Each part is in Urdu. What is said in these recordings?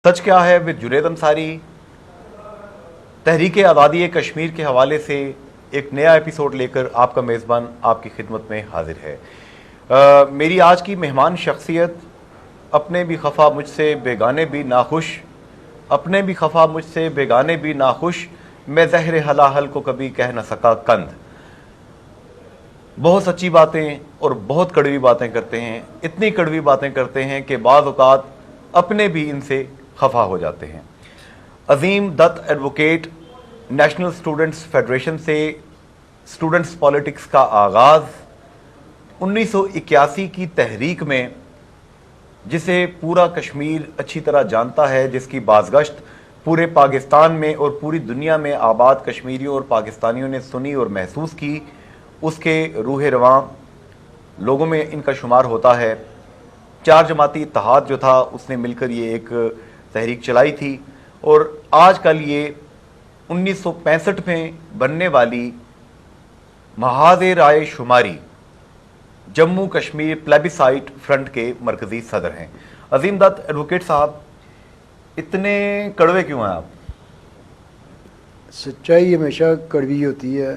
سچ کیا ہے ود جنید انصاری تحریک آزادی کشمیر کے حوالے سے ایک نیا ایپیسوڈ لے کر آپ کا میزبان آپ کی خدمت میں حاضر ہے۔ میری آج کی مہمان شخصیت اپنے بھی خفا مجھ سے بیگانے بھی ناخوش، اپنے بھی خفا مجھ سے بیگانے بھی ناخوش، میں زہر ہلاہل کو کبھی کہہ نہ سکا کند۔ بہت سچی باتیں اور بہت کڑوی باتیں کرتے ہیں، اتنی کڑوی باتیں کرتے ہیں کہ بعض اوقات اپنے بھی ان سے خفا ہو جاتے ہیں۔ Azeem Dutt advocate, National Students Federation سے اسٹوڈنٹس پالیٹکس کا آغاز 1981 کی تحریک میں، جسے پورا کشمیر اچھی طرح جانتا ہے، جس کی بازگشت پورے پاکستان میں اور پوری دنیا میں آباد کشمیریوں اور پاکستانیوں نے سنی اور محسوس کی، اس کے روح رواں لوگوں میں ان کا شمار ہوتا ہے۔ چار جماعتی اتحاد جو تھا اس نے مل کر یہ ایک تحریک چلائی تھی، اور آج کل یہ 1965 میں بننے والی محاذ رائے شماری جموں کشمیر پلیبیسائٹ فرنٹ کے مرکزی صدر ہیں۔ عظیم دت ایڈوکیٹ صاحب، اتنے کڑوے کیوں ہیں آپ؟ سچائی ہمیشہ کڑوی ہوتی ہے،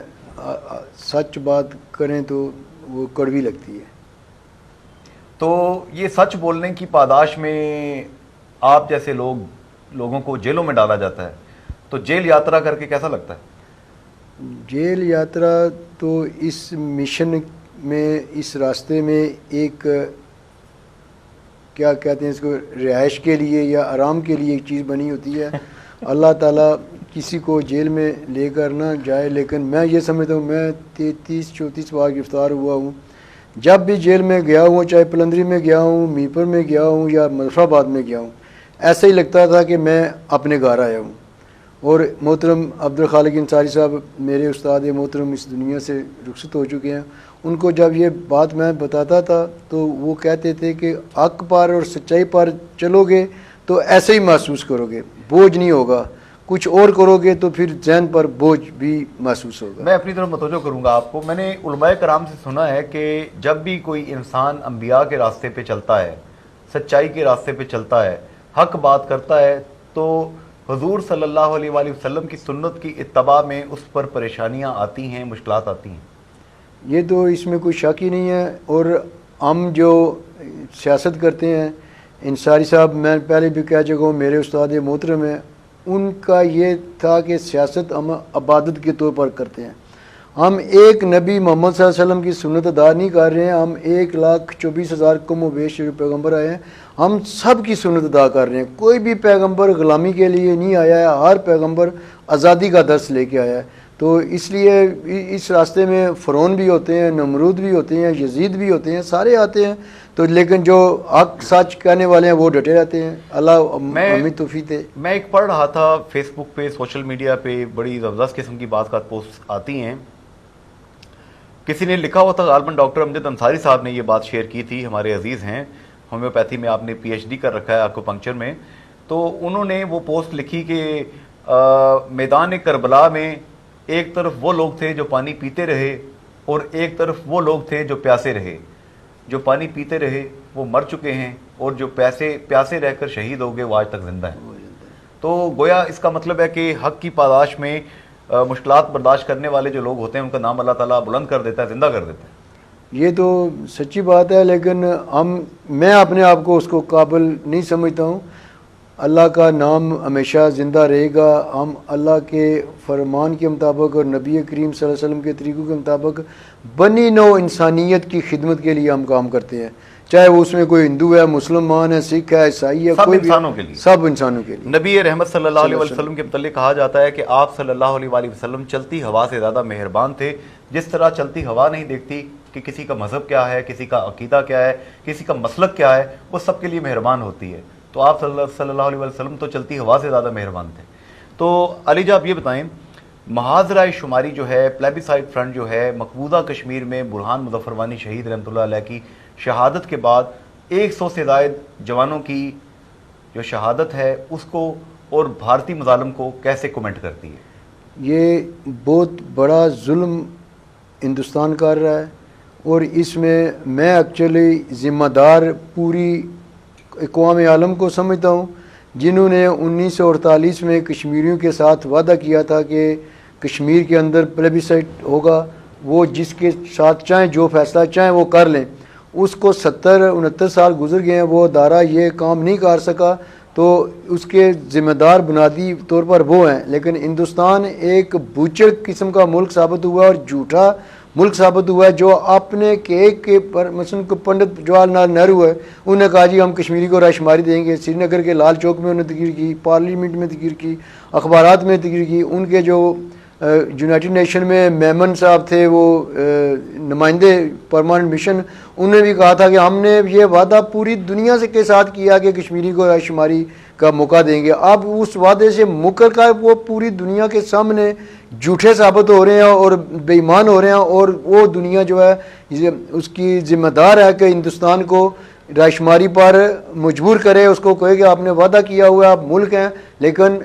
سچ بات کریں تو وہ کڑوی لگتی ہے۔ تو یہ سچ بولنے کی پاداش میں آپ جیسے لوگوں کو جیلوں میں ڈالا جاتا ہے، تو جیل یاترا کر کے کیسا لگتا ہے؟ جیل یاترا تو اس مشن میں، اس راستے میں ایک کیا کہتے ہیں اس کو، رہائش کے لیے یا آرام کے لیے ایک چیز بنی ہوتی ہے۔ اللہ تعالیٰ کسی کو جیل میں لے کر نہ جائے، لیکن میں یہ سمجھتا ہوں، میں 33-34 بار گرفتار ہوا ہوں، جب بھی جیل میں گیا ہوں، چاہے پلندری میں گیا ہوں، میرپور میں گیا ہوں یا مظفر آباد میں گیا ہوں، ایسا ہی لگتا تھا کہ میں اپنے گھر آیا ہوں۔ اور محترم عبدالخالق انصاری صاحب میرے استاد محترم اس دنیا سے رخصت ہو چکے ہیں، ان کو جب یہ بات میں بتاتا تھا تو وہ کہتے تھے کہ حق پر اور سچائی پر چلو گے تو ایسے ہی محسوس کرو گے، بوجھ نہیں ہوگا، کچھ اور کرو گے تو پھر ذہن پر بوجھ بھی محسوس ہوگا۔ میں اپنی طرف متوجہ کروں گا آپ کو۔ میں نے علماء کرام سے سنا ہے کہ جب بھی کوئی انسان انبیاء کے راستے پہ چلتا ہے، سچائی کے راستے پہ چلتا ہے، حق بات کرتا ہے، تو حضور صلی اللہ علیہ وآلہ وسلم کی سنت کی اتباع میں اس پر پریشانیاں آتی ہیں، مشکلات آتی ہیں۔ یہ تو اس میں کوئی شک ہی نہیں ہے۔ اور ہم جو سیاست کرتے ہیں، انصاری صاحب میں پہلے بھی کہہ چکا ہوں، میرے استاد محترم ہیں، ان کا یہ تھا کہ سیاست ہم عبادت کے طور پر کرتے ہیں۔ ہم ایک نبی محمد صلی اللہ علیہ وسلم کی سنت ادا نہیں کر رہے ہیں، ہم 1,24,000 کم و بیش جو پیغمبر آئے ہیں، ہم سب کی سنت ادا کر رہے ہیں۔ کوئی بھی پیغمبر غلامی کے لیے نہیں آیا ہے، ہر پیغمبر آزادی کا درس لے کے آیا ہے۔ تو اس لیے اس راستے میں فرعون بھی ہوتے ہیں، نمرود بھی ہوتے ہیں، یزید بھی ہوتے ہیں، سارے آتے ہیں، تو لیکن جو حق سچ کہنے والے ہیں وہ ڈٹے رہتے ہیں۔ اللہ ہمیں توفیق دے۔ میں ایک پڑھ رہا تھا فیس بک پہ، سوشل میڈیا پہ بڑی زبردست قسم کی بات کا پوسٹ آتی ہیں، کسی نے لکھا ہوا تھا، غالباً ڈاکٹر امجد انصاری صاحب نے یہ بات شیئر کی تھی، ہمارے عزیز ہیں، ہومیوپیتھی میں آپ نے پی ایچ ڈی کر رکھا ہے، آکو پنکچر میں، تو انہوں نے وہ پوسٹ لکھی کہ میدان کربلا میں ایک طرف وہ لوگ تھے جو پانی پیتے رہے اور ایک طرف وہ لوگ تھے جو پیاسے رہے۔ جو پانی پیتے رہے وہ مر چکے ہیں، اور جو پیاسے رہ کر شہید ہو گئے وہ آج تک زندہ ہیں۔ تو گویا اس کا مطلب ہے کہ حق کی پاداش میں مشکلات برداشت کرنے والے جو لوگ ہوتے ہیں ان کا نام اللہ تعالیٰ بلند کر دیتا ہے، زندہ کر دیتا ہے۔ یہ تو سچی بات ہے، لیکن میں اپنے آپ کو اس کو قابل نہیں سمجھتا ہوں۔ اللہ کا نام ہمیشہ زندہ رہے گا۔ ہم اللہ کے فرمان کے مطابق اور نبی کریم صلی اللہ علیہ وسلم کے طریقوں کے مطابق بنی نوع انسانیت کی خدمت کے لیے ہم کام کرتے ہیں، چاہے وہ اس میں کوئی ہندو ہے، مسلمان ہے، سکھ ہے، عیسائی ہے، سب انسانوں کے لیے، سب انسانوں کے لیے۔ نبی رحمت صلی اللہ علیہ وسلم کے متعلق کہا جاتا ہے کہ آپ صلی اللہ علیہ وآلہ وسلم چلتی ہوا سے زیادہ مہربان تھے۔ جس طرح چلتی ہوا نہیں دیکھتی کہ کسی کا مذہب کیا ہے، کسی کا عقیدہ کیا ہے، کسی کا مسلک کیا ہے، وہ سب کے لیے مہربان ہوتی ہے، تو آپ صلی اللہ علیہ وسلم تو چلتی ہوا سے زیادہ مہربان تھے۔ تو علی جی، آپ یہ بتائیں، محاذ رائے شماری جو ہے، پلیبیسائٹ فرنٹ جو ہے، مقبوضہ کشمیر میں برہان مظفر وانی شہید رحمۃ اللہ علیہ کی شہادت کے بعد 100 سے زائد جوانوں کی جو شہادت ہے اس کو اور بھارتی مظالم کو کیسے کومنٹ کرتی ہے؟ یہ بہت بڑا ظلم ہندوستان کر رہا ہے، اور اس میں ایکچولی ذمہ دار پوری اقوام عالم کو سمجھتا ہوں، جنہوں نے 1948 میں کشمیریوں کے ساتھ وعدہ کیا تھا کہ کشمیر کے اندر پلیبیسائٹ ہوگا، وہ جس کے ساتھ چاہیں جو فیصلہ چاہیں وہ کر لیں، اس کو 70-69 سال گزر گئے ہیں، وہ ادارہ یہ کام نہیں کر سکا، تو اس کے ذمہ دار بنیادی طور پر وہ ہیں۔ لیکن ہندوستان ایک بوچڑ قسم کا ملک ثابت ہوا اور جھوٹا ملک ثابت ہوا ہے، جو اپنے کیک کے پر مثلا پنڈت جواہر لال نہرو ہے، انہوں نے کہا جی ہم کشمیری کو رائے شماری دیں گے، سری نگر کے لال چوک میں انہوں نے تقریر کی، پارلیمنٹ میں تقریر کی، اخبارات میں تقریر کی، ان کے جو یونائٹڈ نیشن میں میمن صاحب تھے، وہ نمائندے پرماننٹ مشن، انہوں نے بھی کہا تھا کہ ہم نے یہ وعدہ پوری دنیا سے کے ساتھ کیا کہ کشمیری کو رائے شماری کا موقع دیں گے۔ اب اس وعدے سے مکر کر وہ پوری دنیا کے سامنے جھوٹے ثابت ہو رہے ہیں اور بے ایمان ہو رہے ہیں، اور وہ دنیا جو ہے اس کی ذمہ دار ہے کہ ہندوستان کو رائے شماری پر مجبور کرے، اس کو کہے کہ آپ نے وعدہ کیا ہوا ہے، آپ ملک ہیں، لیکن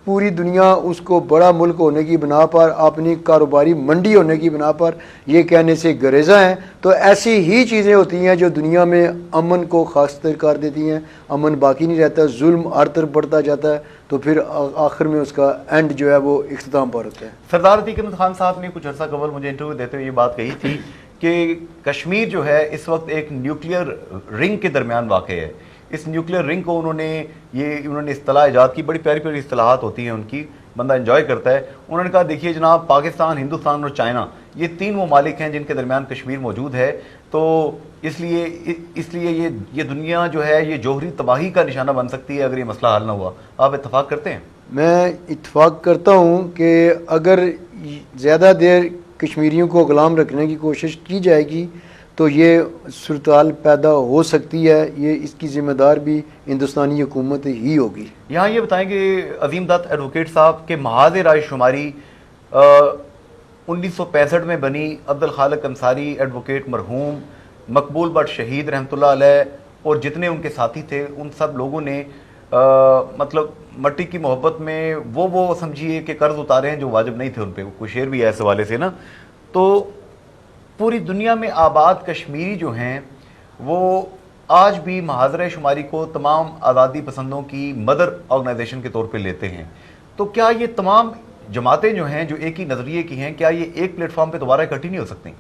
پوری دنیا اس کو بڑا ملک ہونے کی بنا پر، اپنی کاروباری منڈی ہونے کی بنا پر یہ کہنے سے گریزاں ہیں۔ تو ایسی ہی چیزیں ہوتی ہیں جو دنیا میں امن کو خاصتر کر دیتی ہیں، امن باقی نہیں رہتا، ظلم ہر طرف بڑھتا جاتا ہے، تو پھر آخر میں اس کا اینڈ جو ہے وہ اختتام پر ہوتا ہے۔ سردار عتیق احمد خان صاحب نے کچھ عرصہ قبل مجھے انٹرویو دیتے ہوئے یہ بات کہی تھی کہ کشمیر جو ہے اس وقت ایک نیوکلیئر رنگ کے درمیان واقع ہے۔ اس نیوکلیئر رنگ کو انہوں نے اصطلاح ایجاد کی، بڑی پیاری پیاری اصطلاحات ہوتی ہیں ان کی، بندہ انجوائے کرتا ہے۔ انہوں نے کہا دیکھیے جناب، پاکستان، ہندوستان اور چائنا، یہ تین ممالک ہیں جن کے درمیان کشمیر موجود ہے، تو اس لیے یہ دنیا جو ہے یہ جوہری تباہی کا نشانہ بن سکتی ہے اگر یہ مسئلہ حل نہ ہوا۔ آپ اتفاق کرتے ہیں؟ میں اتفاق کرتا ہوں کہ اگر زیادہ دیر کشمیریوں کو غلام رکھنے کی کوشش کی جائے گی تو یہ صورتحال پیدا ہو سکتی ہے، یہ اس کی ذمہ دار بھی ہندوستانی حکومت ہی ہوگی۔ یہاں یہ بتائیں کہ عظیم دت ایڈوکیٹ صاحب کے محاذ رائے شماری 1965 میں بنی، عبد الخالق انصاری ایڈوکیٹ مرحوم، مقبول بٹ شہید رحمۃ اللہ علیہ اور جتنے ان کے ساتھی تھے، ان سب لوگوں نے مطلب مٹی کی محبت میں وہ سمجھیے کہ قرض اتارے ہیں جو واجب نہیں تھے ان پہ، کوئی شعر بھی ہے اس حوالے سے نا۔ تو پوری دنیا میں آباد کشمیری جو ہیں وہ آج بھی محاذ شماری کو تمام آزادی پسندوں کی مدر آرگنائزیشن کے طور پہ لیتے ہیں۔ تو کیا یہ تمام جماعتیں جو ہیں جو ایک ہی نظریے کی ہیں، کیا یہ ایک پلیٹ فارم پہ دوبارہ اکٹھی نہیں ہو سکتی؟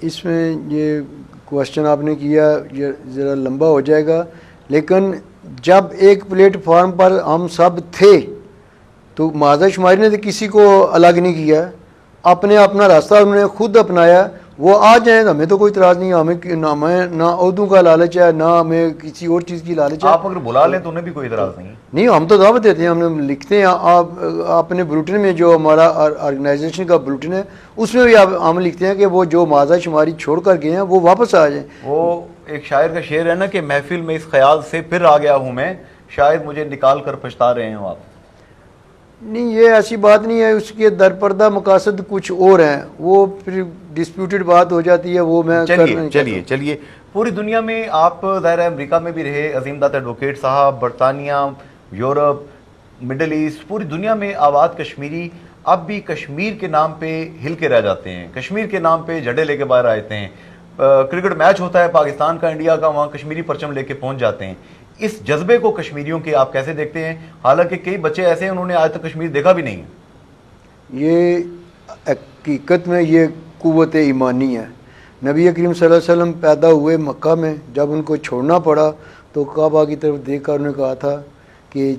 اس میں یہ کوشچن آپ نے کیا یہ ذرا لمبا ہو جائے گا، لیکن جب ایک پلیٹ فارم پر ہم سب تھے تو محاذ شماری نے تو کسی کو الگ نہیں کیا، اپنا راستہ انہوں نے خود اپنایا۔ وہ آ جائیں ہمیں تو کوئی اعتراض نہیں، ہمیں نہ عہدوں کا لالچ ہے، نہ ہمیں کسی اور چیز کی لالچ ہے۔ آپ اگر بلا لیں تو انہیں بھی کوئی اعتراض نہیں، ہم تو دعوت دیتے ہیں، ہم لکھتے ہیں، آپ اپنے بلوٹن میں جو ہمارا آرگنائزیشن کا بلوٹن ہے اس میں بھی ہم لکھتے ہیں کہ وہ جو محاذ شماری چھوڑ کر گئے ہیں وہ واپس آ جائیں۔ وہ ایک شاعر کا شعر ہے نا کہ محفل میں اس خیال سے پھر آ گیا ہوں میں، شاید مجھے نکال کر پچھتا رہے ہوں آپ۔ نہیں، یہ ایسی بات نہیں ہے، اس کے درپردہ مقاصد کچھ اور ہیں، وہ پھر ڈسپیوٹڈ بات ہو جاتی ہے، وہ میں چلیے پوری دنیا میں آپ ظاہر ہے امریکہ میں بھی رہے عظیم دت ایڈوکیٹ صاحب، برطانیہ، یورپ، مڈل ایسٹ، پوری دنیا میں آباد کشمیری اب بھی کشمیر کے نام پہ ہل کے رہ جاتے ہیں، کشمیر کے نام پہ جھنڈے لے کے باہر آتے ہیں، کرکٹ میچ ہوتا ہے پاکستان کا انڈیا کا، وہاں کشمیری پرچم لے کے پہنچ جاتے ہیں۔ اس جذبے کو کشمیریوں کے آپ کیسے دیکھتے ہیں؟ حالانکہ کئی بچے ایسے ہیں انہوں نے آج تک کشمیر دیکھا بھی نہیں ہے۔ یہ حقیقت میں یہ قوت ایمانی ہے۔ نبی کریم صلی اللہ علیہ وسلم پیدا ہوئے مکہ میں، جب ان کو چھوڑنا پڑا تو کعبہ کی طرف دیکھ کر انہوں نے کہا تھا کہ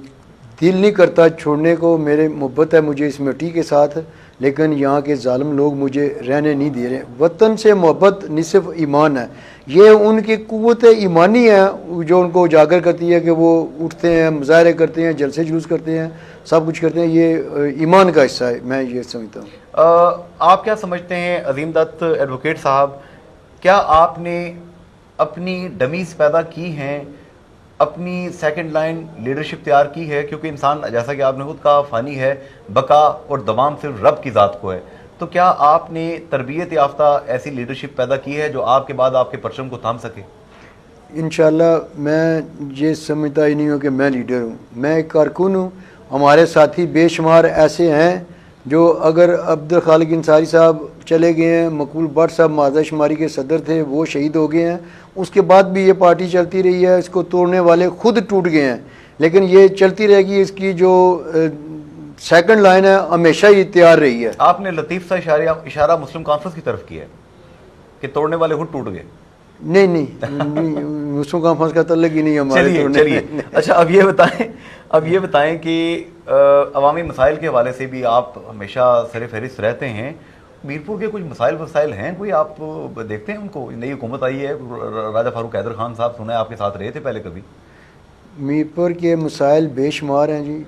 دل نہیں کرتا چھوڑنے کو، میرے محبت ہے مجھے اس مٹی کے ساتھ، لیکن یہاں کے ظالم لوگ مجھے رہنے نہیں دے رہے۔ وطن سے محبت نصف ایمان ہے، یہ ان کی قوت ایمانی ہے جو ان کو اجاگر کرتی ہے کہ وہ اٹھتے ہیں، مظاہرے کرتے ہیں، جلسے جلوس کرتے ہیں، سب کچھ کرتے ہیں، یہ ایمان کا حصہ ہے، میں یہ سمجھتا ہوں۔ آپ کیا سمجھتے ہیں عظیم دت ایڈوکیٹ صاحب، کیا آپ نے اپنی ڈمیز پیدا کی ہیں، اپنی سیکنڈ لائن لیڈرشپ تیار کی ہے؟ کیونکہ انسان جیسا کہ آپ نے خود کہا فانی ہے، بقا اور دوام صرف رب کی ذات کو ہے، تو کیا آپ نے تربیت یافتہ ایسی لیڈرشپ پیدا کی ہے جو آپ کے بعد آپ کے پرچم کو تھام سکے؟ انشاءاللہ میں یہ سمجھتا ہی نہیں ہوں کہ میں لیڈر ہوں، میں ایک کارکن ہوں۔ ہمارے ساتھی بے شمار ایسے ہیں جو اگر عبد الخالق انصاری صاحب چلے گئے ہیں، مقبول بٹ صاحب محاذ شماری کے صدر تھے، وہ شہید ہو گئے ہیں، اس کے بعد بھی یہ پارٹی چلتی رہی ہے، اس کو توڑنے والے خود ٹوٹ گئے ہیں، لیکن یہ چلتی رہے گی. اس کی جو سیکنڈ لائن ہے ہمیشہ ہی تیار رہی ہے. آپ نے لطیف سا اشارہ مسلم کانفرنس کی طرف کیا ہے کہ توڑنے والے خود ٹوٹ گئے. نہیں مسلم کانفرنس کا تعلق ہی نہیں ہمارے. چلیے اچھا اب یہ بتائیں کہ عوامی مسائل کے حوالے سے بھی آپ ہمیشہ سر فہرست رہتے ہیں. میرپور کے کچھ مسائل ہیں کوئی آپ دیکھتے ہیں ان کو؟ نئی حکومت آئی ہے, راجہ فاروق حیدر خان صاحب سنا ہے آپ کے ساتھ رہے تھے پہلے کبھی. میرپور کے مسائل بے شمار ہیں جی.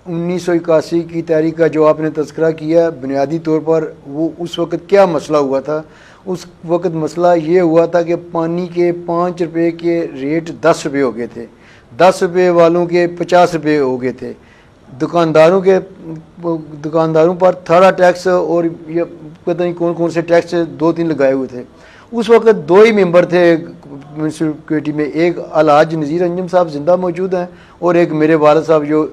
1981 کی تحریک کا جو آپ نے تذکرہ کیا بنیادی طور پر وہ اس وقت کیا مسئلہ ہوا تھا؟ اس وقت مسئلہ یہ ہوا تھا کہ پانی کے 5 روپے کے ریٹ 10 روپے ہو گئے تھے, 10 روپے والوں کے 50 روپے ہو گئے تھے. دکانداروں پر تھرڈ ٹیکس اور یہ پتہ نہیں کون سے ٹیکس 2-3 لگائے ہوئے تھے. اس وقت 2 ہی ممبر تھے میونسپلٹی میں, ایک الحاج نذیر انجم صاحب زندہ موجود ہیں اور ایک میرے والد صاحب جو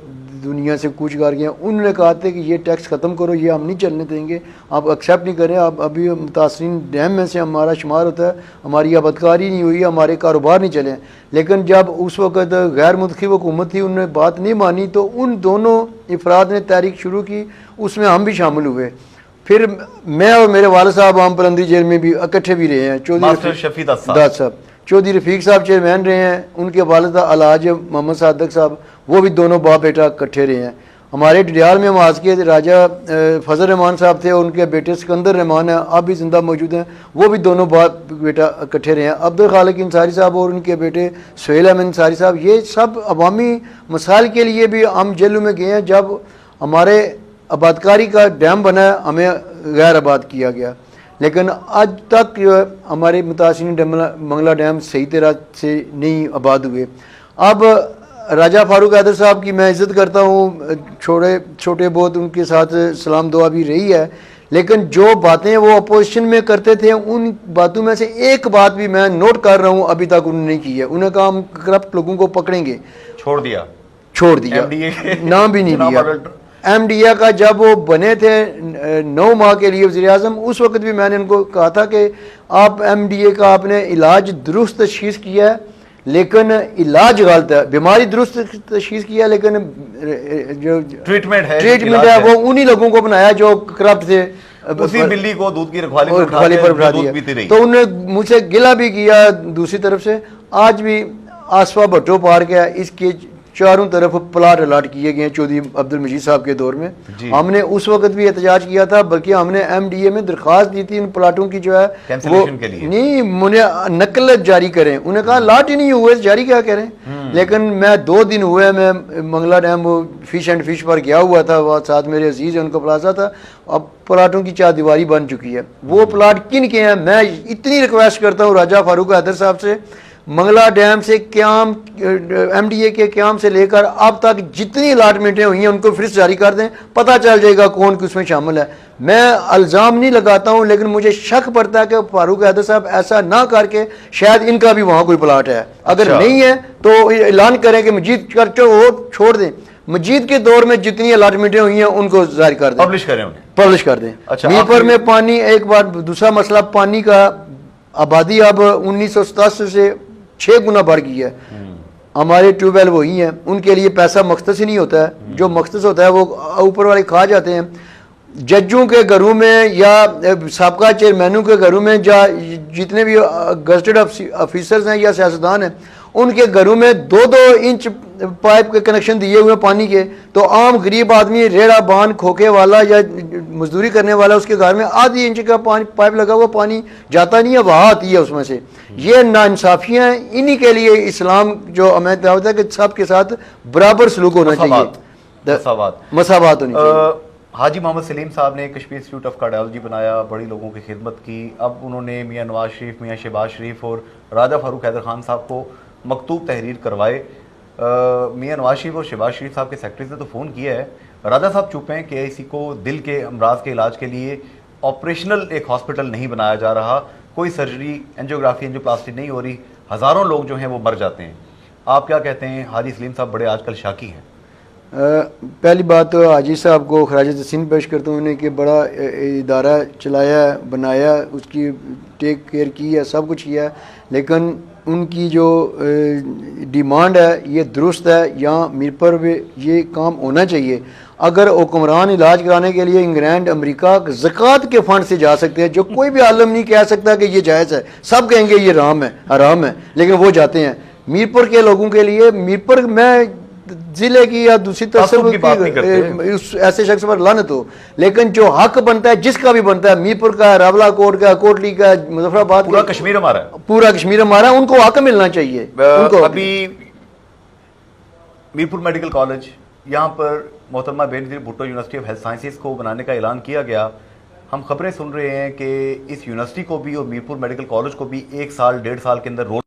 دنیا سے کوچ کر گئے ہیں. انہوں نے کہا تھا کہ یہ ٹیکس ختم کرو, یہ ہم نہیں چلنے دیں گے, آپ ایکسیپٹ نہیں کریں. آپ ابھی متاثرین ڈیم میں سے ہمارا شمار ہوتا ہے, ہماری آبادکاری نہیں ہوئی, ہمارے کاروبار نہیں چلے. لیکن جب اس وقت غیر منتخب حکومت تھی انہوں نے بات نہیں مانی تو ان دونوں افراد نے تحریک شروع کی, اس میں ہم بھی شامل ہوئے. پھر میں اور میرے والد صاحب عام پرندی جیل میں بھی اکٹھے بھی رہے ہیں. چودھری داد صاحب, چودھری رفیق صاحب چیئرمین رہے ہیں, ان کے والد الحاج محمد صادق صاحب وہ بھی دونوں باپ بیٹا اکٹھے رہے ہیں. ہمارے ڈڈیال میں معاذ کے راجہ فضل رحمان صاحب تھے, ان کے بیٹے سکندر رحمان ہیں اب بھی زندہ موجود ہیں, وہ بھی دونوں باپ بیٹا اکٹھے رہے ہیں. عبدالخالق انصاری صاحب اور ان کے بیٹے سہیل احمد انصاری صاحب, یہ سب عوامی مسائل کے لیے بھی ہم جیلوں میں گئے ہیں. جب ہمارے آبادکاری کا ڈیم بنا ہے ہمیں غیر آباد کیا گیا, لیکن آج تک ہمارے متاثرین منگلہ ڈیم صحیح طرح سے نہیں آباد ہوئے. اب راجہ فاروق حیدر صاحب کی میں عزت کرتا ہوں, چھوٹے بہت ان کے ساتھ سلام دعا بھی رہی ہے, لیکن جو باتیں وہ اپوزیشن میں کرتے تھے ان باتوں میں سے ایک بات بھی میں نوٹ کر رہا ہوں ابھی تک انہوں نے نہیں کی ہے. انہوں نے کہا ہم کرپٹ لوگوں کو پکڑیں گے, چھوڑ دیا, نام بھی نہیں لیا. ایم ڈی اے کا جب وہ بنے تھے 9 ماہ کے لیے وزیر اعظم, اس وقت بھی میں نے ان کو کہا تھا کہ آپ ایم ڈی اے کا آپ نے علاج درست تشخیص کیا ہے لیکن علاج غلط ہے. بیماری درست تشخیص کیا لیکن جو ٹریٹمنٹ ہے وہ انہی لوگوں کو بنایا جو کرپٹ تھے, اسی بلی کو دودھ کی رکھوالی پر بٹھا دیا. تو انہوں نے مجھ سے گلہ بھی کیا دوسری طرف سے. آج بھی آصفہ بھٹو پارک ہے, اس کے چاروں طرف پلاٹ الاٹ کیے گئے ہیں چودھری عبد المجید صاحب کے دور میں. ہم نے اس وقت بھی احتجاج کیا تھا, بلکہ ہم نے ایم ڈی اے میں درخواست دی تھی ان پلاٹوں کی جو ہے وہ نہیں مجھے نقل جاری کریں. انہوں نے کہا لاٹ ہی نہیں ہوئے جاری کیا کریں. لیکن میں 2 دن ہوئے, میں Mangla dam fish and fish پر گیا ہوا تھا, وہ ساتھ میرے عزیز ان کا پلازا تھا. اب پلاٹوں کی 4 دیواری بن چکی ہے. وہ پلاٹ کن کے ہیں؟ میں اتنی ریکویسٹ کرتا ہوں راجہ فاروق حیدر صاحب سے, منگلہ ڈیم سے قیام ایم ڈی اے کے قیام سے لے کر اب تک جتنی الاٹمنٹیں ہوئی ہیں ان کو فہرست جاری کر دیں, پتہ چل جائے گا کون کس میں شامل ہے. میں الزام نہیں لگاتا ہوں, لیکن مجھے شک پڑتا ہے کہ فاروق حیدر صاحب ایسا نہ کر کے شاید ان کا بھی وہاں کوئی پلاٹ ہے. اگر نہیں ہے تو اعلان کریں کہ مجید چرچو وہ چھوڑ دیں, مجید کے دور میں جتنی الاٹمنٹیں ہوئی ہیں ان کو ظاہر کر دیں, پبلش کر دیں. میرپور میں پانی, ایک بار دوسرا مسئلہ پانی کا, آبادی اب 1987 سے 6 گنا بڑھ گئی ہے. ہمارے ٹیوب ویل وہی ہیں, ان کے لیے پیسہ مختص ہی نہیں ہوتا ہے, جو مختص ہوتا ہے وہ اوپر والے کھا جاتے ہیں. ججوں کے گھروں میں یا سابقہ چیئرمینوں کے گھروں میں جتنے بھی گزٹڈ آفیسرز ہیں یا سیاستدان ہیں ان کے گھروں میں 2-2 انچ پائپ کے کنیکشن دیے ہوئے پانی کے, تو عام غریب آدمی ریڑھا بان کھوکے والا یا مزدوری کرنے والا اس کے گھر میں آدھی انچ کا پائپ لگا ہوا, پانی جاتا نہیں ہے, وہاں آتی ہے اس میں سے. یہ ناانصافیاں ہیں, انہی کے لیے اسلام جو ہمیں دعوت ہے کہ سب کے ساتھ برابر سلوک ہونا چاہیے, مساوات ہونی چاہیے. حاجی محمد سلیم صاحب نے کشمیر انسٹیٹیوٹ آف کارڈیالوجی بنایا, بڑی لوگوں کی خدمت کی. اب انہوں نے میاں نواز شریف, میاں شہباز شریف اور راجہ فاروق حیدر خان صاحب کو مکتوب تحریر کروائے. میاں نواز شریف اور شہباز شریف صاحب کے سیکرٹری نے تو فون کیا ہے. راجہ صاحب چپ ہیں کہ اسی کو دل کے امراض کے علاج کے لیے آپریشنل ایک ہاسپٹل نہیں بنایا جا رہا, کوئی سرجری اینجیوگرافی اینجیوپلاسٹی نہیں ہو رہی, ہزاروں لوگ جو ہیں وہ مر جاتے ہیں. آپ کیا کہتے ہیں؟ حاجی سلیم صاحب بڑے آج کل شاکی ہیں. پہلی بات تو حاجی صاحب کو خراج تحسین پیش کرتا ہوں انہیں کہ بڑا ادارہ چلایا ہے، بنایا، اس کی ٹیک کیئر کی ہے، سب کچھ کیا ہے، لیکن ان کی جو ڈیمانڈ ہے یہ درست ہے، یہاں میر پر بھی یہ کام ہونا چاہیے۔ اگر حکمران علاج کرانے کے لیے انگلینڈ، امریکہ زکوٰۃ کے فنڈ سے جا سکتے ہیں، جو کوئی بھی عالم نہیں کہہ سکتا کہ یہ جائز ہے، سب کہیں گے یہ حرام ہے، لیکن وہ جاتے ہیں۔ میر پور کے لوگوں کے لیے، میر پور میں ضلع کی یا دوسری تعصب کی بات نہیں کرتے، ایسے شخص پر لعنت ہو، لیکن جو حق بنتا ہے، جس کا بھی بنتا ہے، میر پور کا، راولہ کوٹ کا، کوٹلی کا، مظفر آباد کا، پورا کشمیر ہمارا ہے، پورا کشمیر ہمارا ہے، ان کو حق ملنا چاہیے۔ ان کو ابھی میر پور میڈیکل کالج، یہاں پر محترمہ Benazir Bhutto University of Health Sciences کو بنانے کا اعلان کیا گیا۔ ہم خبریں سن رہے ہیں کہ اس یونیورسٹی کو بھی اور میر پور میڈیکل کالج کو بھی 1 سال 1.5 سال کے اندر رول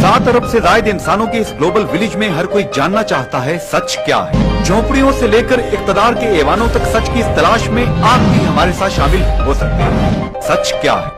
سات ارب سے زائد انسانوں کے اس گلوبل ولیج میں ہر کوئی جاننا چاہتا ہے سچ کیا ہے۔ جھونپڑیوں سے لے کر اقتدار کے ایوانوں تک سچ کی اس تلاش میں آپ بھی ہمارے ساتھ شامل ہو سکتے ہیں۔ سچ کیا ہے؟